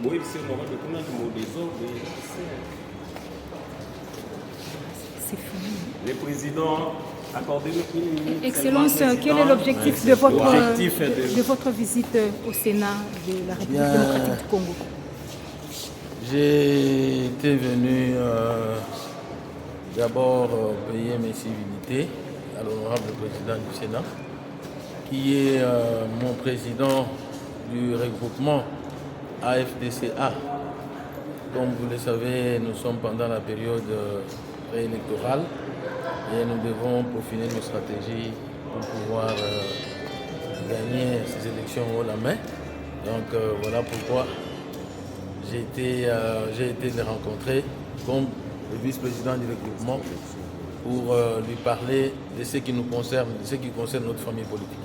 Oui, c'est le moment de tourner le désordre. C'est fini. Le président, accordez-nous une minute. Excellence, quel est l'objectif de votre visite au Sénat de la République démocratique du Congo? J'ai été venu d'abord payer mes civilités à l'honorable président du Sénat, qui est mon président du regroupement AFDCA. Comme vous le savez, nous sommes pendant la période préélectorale et nous devons peaufiner nos stratégies pour pouvoir gagner ces élections haut la main. Donc voilà pourquoi j'ai été les rencontrer comme le vice-président du regroupement pour lui parler de ce qui nous concerne, de ce qui concerne notre famille politique.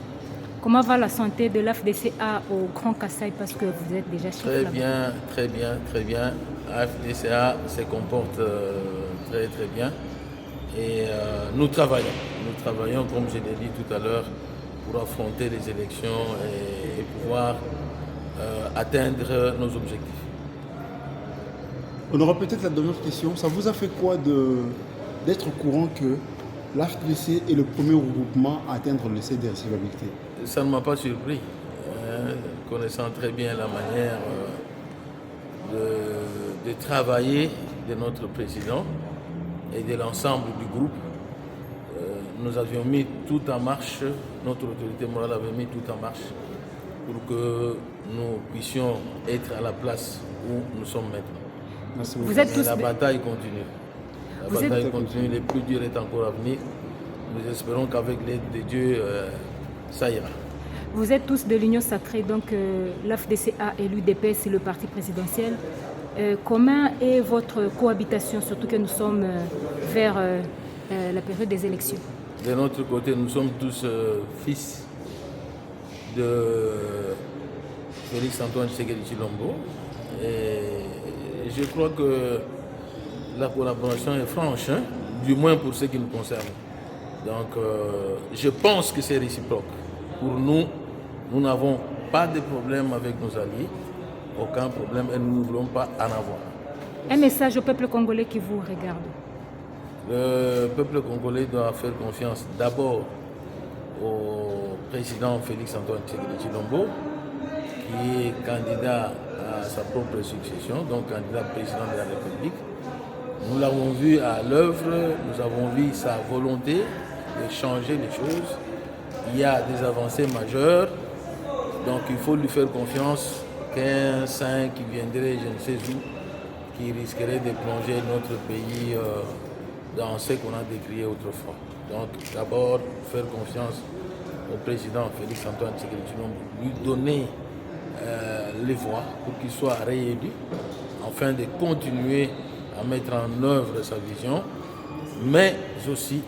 Comment va la santé de l'AFDCA au Grand Kassai parce que vous êtes déjà chef là-bas? Très bien. l'AFDCA se comporte très bien et nous travaillons, comme je l'ai dit tout à l'heure, pour affronter les élections et pouvoir atteindre nos objectifs. On aura peut-être la dernière question. Ça vous a fait quoi d'être au courant que l'AFDC est le premier regroupement à atteindre le seuil de recevabilité? Ça ne m'a pas surpris, connaissant très bien la manière de travailler de notre président et de l'ensemble du groupe. Nous avions mis tout en marche, notre autorité morale avait mis tout en marche pour que nous puissions être à la place où nous sommes maintenant. La bataille continue. Le plus dur est encore à venir. Nous espérons qu'avec l'aide de Dieu, ça ira. Vous êtes tous de l'Union sacrée, donc l'AFDCA et l'UDPS, c'est le parti présidentiel. Comment est votre cohabitation, surtout que nous sommes vers la période des élections? De notre côté, nous sommes tous fils de Félix Antoine Tshisekedi Tshilombo. Et je crois que la collaboration est franche, du moins pour ce qui nous concerne. Donc, je pense que c'est réciproque. Pour nous, nous n'avons pas de problème avec nos alliés, aucun problème, et nous ne voulons pas en avoir. Un message au peuple congolais qui vous regarde. Le peuple congolais doit faire confiance d'abord au président Félix Antoine Tshisekedi Tshilombo, qui est candidat à sa propre succession, donc candidat président de la République. Nous l'avons vu à l'œuvre, nous avons vu sa volonté de changer les choses. Il y a des avancées majeures, donc il faut lui faire confiance qu'un saint qui viendrait, je ne sais où, qui risquerait de plonger notre pays dans ce qu'on a décrié autrefois. Donc d'abord, faire confiance au président Félix Antoine Tshisekedi Tshilombo, lui donner les voix pour qu'il soit réélu, afin de continuer à mettre en œuvre sa vision, mais aussi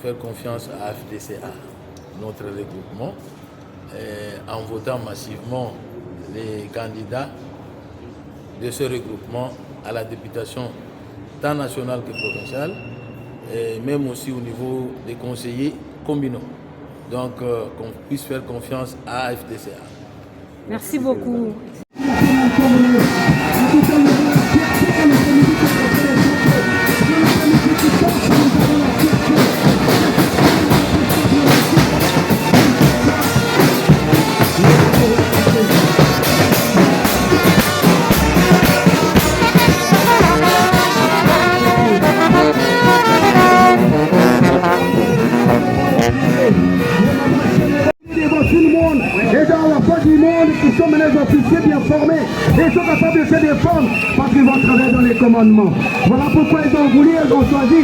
faire confiance à AFDCA, notre regroupement, en votant massivement les candidats de ce regroupement à la députation tant nationale que provinciale, et même aussi au niveau des conseillers communaux. Donc qu'on puisse faire confiance à AFDCA. Merci beaucoup. Qui sont les officiers bien formés et sont capables de se défendre parce qu'ils vont travailler dans les commandements. Voilà pourquoi ils ont voulu, ils ont choisi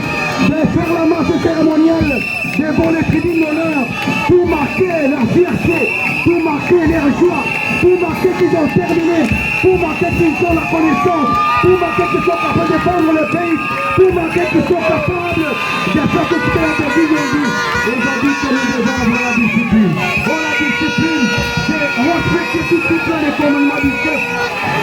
de faire la marche cérémoniale devant les tribunes d'honneur pour marquer leur fierté, pour marquer leur joie, pour marquer qu'ils ont terminé, pour marquer qu'ils ont la connaissance, pour marquer qu'ils sont capables de défendre le pays, pour marquer qu'ils sont capables de faire ce qu'ils ont dit aujourd'hui. Aujourd'hui, que nous devons avoir la discipline. Oh, la discipline, c'est respecter tout de suite les commandements du chef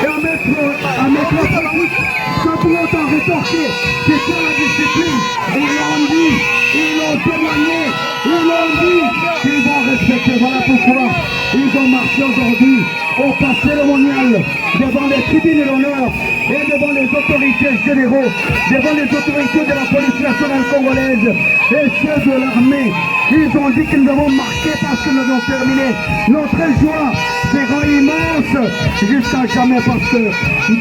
et en mettre la pratique sans pour autant rétorquer. C'est ça la discipline. Ils l'ont dit, ils l'ont témoigné, ils l'ont dit qu'ils vont respecter. Voilà pourquoi ils ont marché aujourd'hui au pas cérémonial devant les tribunes de l'honneur et devant les autorités généraux, devant les autorités de la police nationale congolaise et ceux de l'armée. Ils ont dit que nous avons marqué parce que nous avons terminé. Notre joie sera immense jusqu'à jamais parce que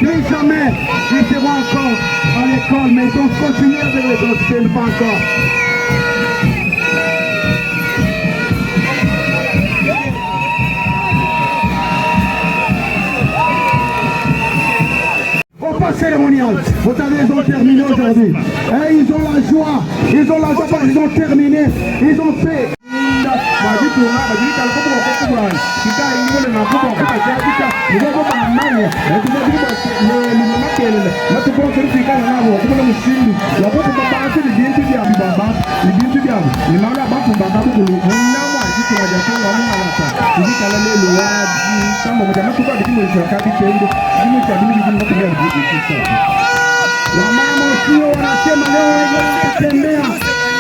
plus jamais ils seront encore à l'école, mais ils ont continué avec les autres, pas encore. Cérémonial. Vous savez, ils ont terminé aujourd'hui. Et ils ont la joie parce qu'ils ont terminé. Ils ont fait. Wamama sio wanasema leo wanatembea.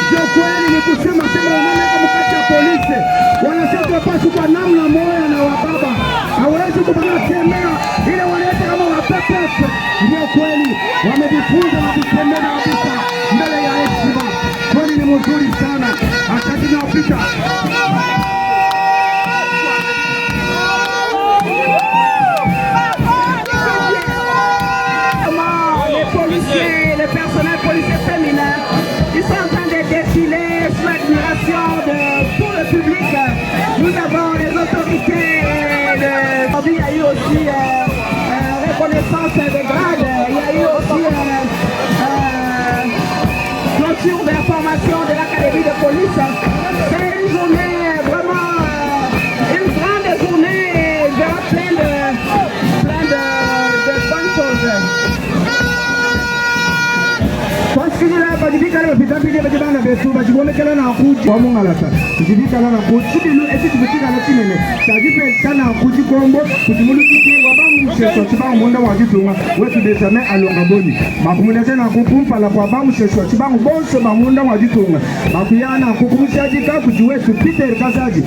Ndio kweli ni kusema sema wanaweka mkate ya polisi. Wanasema tunapaswa kwa namna moja na wababa. Hawezi kutembea ile wanaleta kama wapepe. Ndio kweli wamejifunza na kutembea kabisa mbele ya heshima. Kweli ni mzuri sana. Asante na upita. Les personnels policiers féminins, ils sont en train de défiler sous l'admiration de tout le public. Nous avons les autorités. Aujourd'hui, il y a eu aussi reconnaissance des grades. Il y a eu aussi clôture de la formation de l'académie de police. C'est une journée vraiment, une grande journée, plein de bonnes choses. Sikila bajibika leo bitapige bajibana besu bajibonekela na akuji kwa mungalata bajibika na akuji sibilu eti tubika na tinene tajipe sana akuji kombo kujimulu kiti wabamu sheso chibangu munda wajitunga wetu desame alonga boni makumulete na kukumpa la kwa bamu sheso chibangu bonso bamunda wajitunga makuyana kukumushaji kakuji wetu Peter Kazaji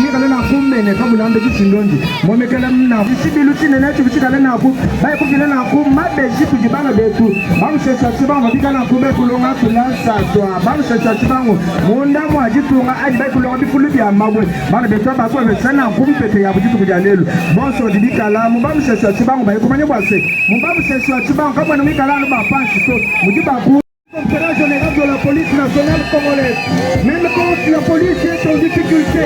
yika na kumbene kabulande kisindonji momekela mna sibilu tinene tubika na aku baye kufile na aku mabeji kujibana betu bamu sheso chibangu bika kumbe kulonga kulansa twa bana chachibango munda mwajitunga aji bai kulonga bifulu bya mabwe bana betwa bakwa besana kumpete ya bujitu kujalelo bonso dibikala mbamu chachibango bai kumanye bwase mbamu chachibango kama nomikala no ba pansi to mudiba ku Commissaire général de la police nationale congolaise. Même quand la police est en difficulté,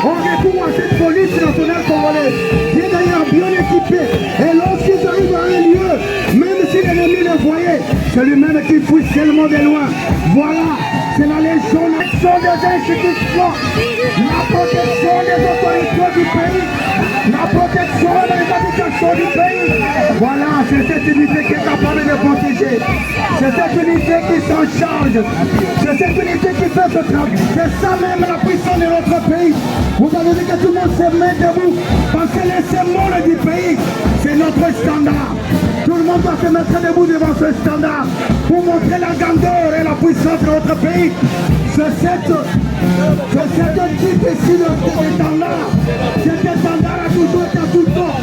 on recourt à cette police nationale congolaise qui est d'ailleurs bien équipée. Et lorsqu'ils arrivent à un lieu, même si l'ennemi le voyait, c'est lui-même qui fouille seulement de loin. Voilà, c'est la légion, l'action des institutions, la protection des autorités du pays, la protection des habitations du pays. Voilà, c'est cette unité qui est capable de protéger. C'est cette unité qui s'en charge. C'est cette unité qui fait ce travail. C'est ça même la puissance de notre pays. Vous avez vu que tout le monde se met debout parce que les symboles du pays, c'est notre standard. Tout le monde doit se mettre debout devant ce standard pour montrer la grandeur et la puissance de notre pays. C'est cette difficile standard. Cet standard a toujours été à tout le temps.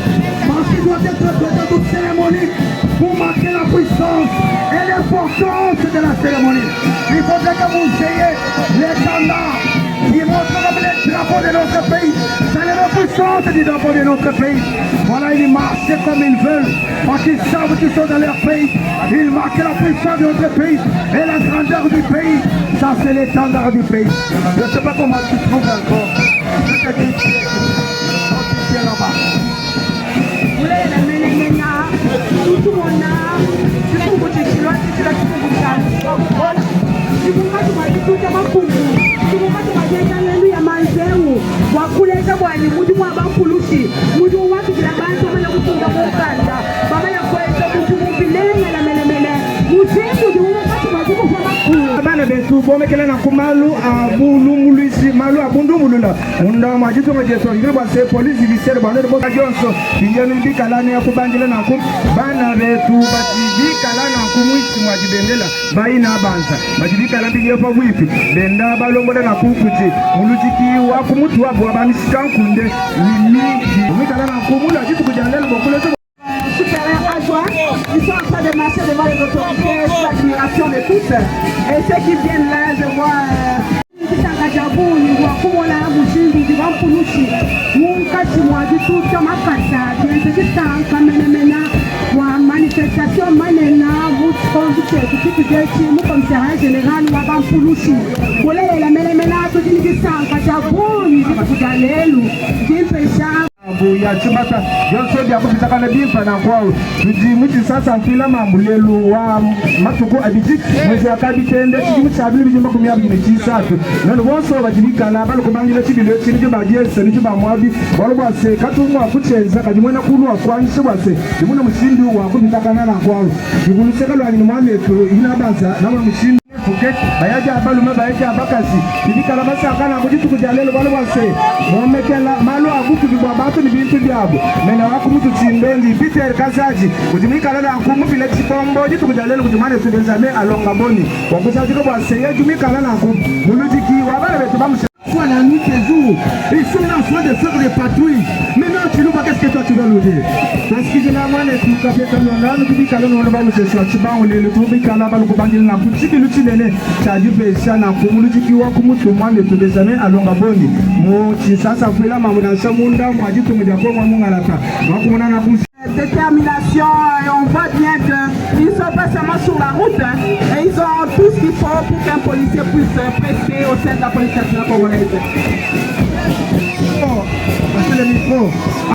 Parce qu'il doit être traité toute cérémonie pour marquer la puissance et l'importance de la cérémonie. Il faudrait que vous ayez les standards qui montrent comme les drapeaux de notre pays. C'est la puissance du drapeau de notre pays. Voilà, ils marchent comme ils veulent parce qu'ils savent qu'ils sont dans leur pays. Ils marquent la puissance de notre pays et la grandeur du pays. Ça, c'est l'étendard du pays. Je ne sais pas comment tu trouves encore. Je te dis, tu es là-bas. wakuleta bwanyi mudi mwabakulushi mudi wakikila bantu manya kutunga mukanda bamanya kweza kuti mubilenga la melemele muzindu wakati mazuku kwa makulu bana betu bomekela na kumalu abulu mulisi malu abundu mulula unda majitu majeso ngirwa se police judiciaire bana de boka jonso biyanu bikalani ya kubangila na kum bana betu batibikala na kumwisi mwajibendela baina banza majibikala biye fa wipi benda balongola na kukuti mulujiki wa kumutu wa bwa bamisika kunde limiki mikala na kumula jitu kujanela bokulezo détermination de tous. Et ceux qui viennent là, je vois... manifestation manena mucommissariat général wabampulushi kulelela melemena tutinikisanka jabuni kujalelu jimpesha ya chibata yonso bya kupitaka na bimpa na kwao tujimuti sasa mfila mambulelu wa matuku abijik mwezi akabitende tujimuti sabili bijimba kumya bijimichisatu nano bonso bajibikana balukubangile chibilo chinjo bagyese nicho bamwabi walubwase katumwa kuchenza kajimwena kulwa kwanise bwase dimuna mushindi wa kupitaka na kwao diguluseka lwani mwametu inabanza namwe mushindi Fouquet, bayaja abalume bayaja abakasi ibikala basakana kujitu kujalelo balo base momekela malo abuku bibwa batu ni bintu byabo mena wako mutu chimbengi Peter Kazaji kujimikala na nkumu vile chipombo jitu kujalelo kujimane tudezame alonga boni wakusaji ko base yajumikala na nkumu mulujiki wabale betu bamusha fois la nuit et jour, ils sont là en train de faire des patrouilles. Maintenant, tu nous vois, qu'est-ce que toi tu vas nous dire? Parce que généralement, les tout cafés comme on a, nous disons qu'on va nous chercher, tu vas on est le tout bicala, on va nous bandir la boutique, nous tu l'es, tu as dit que ça n'a pas nous dit qu'il y a comme tout le monde tout des années à Longaboni. Moi, si ça fait là, ma mon chamunda, moi dit que me d'accord, moi mon alata. Moi comme on a poussé. Détermination et on voit bien qu'ils sont pas seulement sur la route et ils ont tout ce qu'il faut pour qu'un policier puisse prester au sein de la police nationale congolaise. Oh, passez le micro.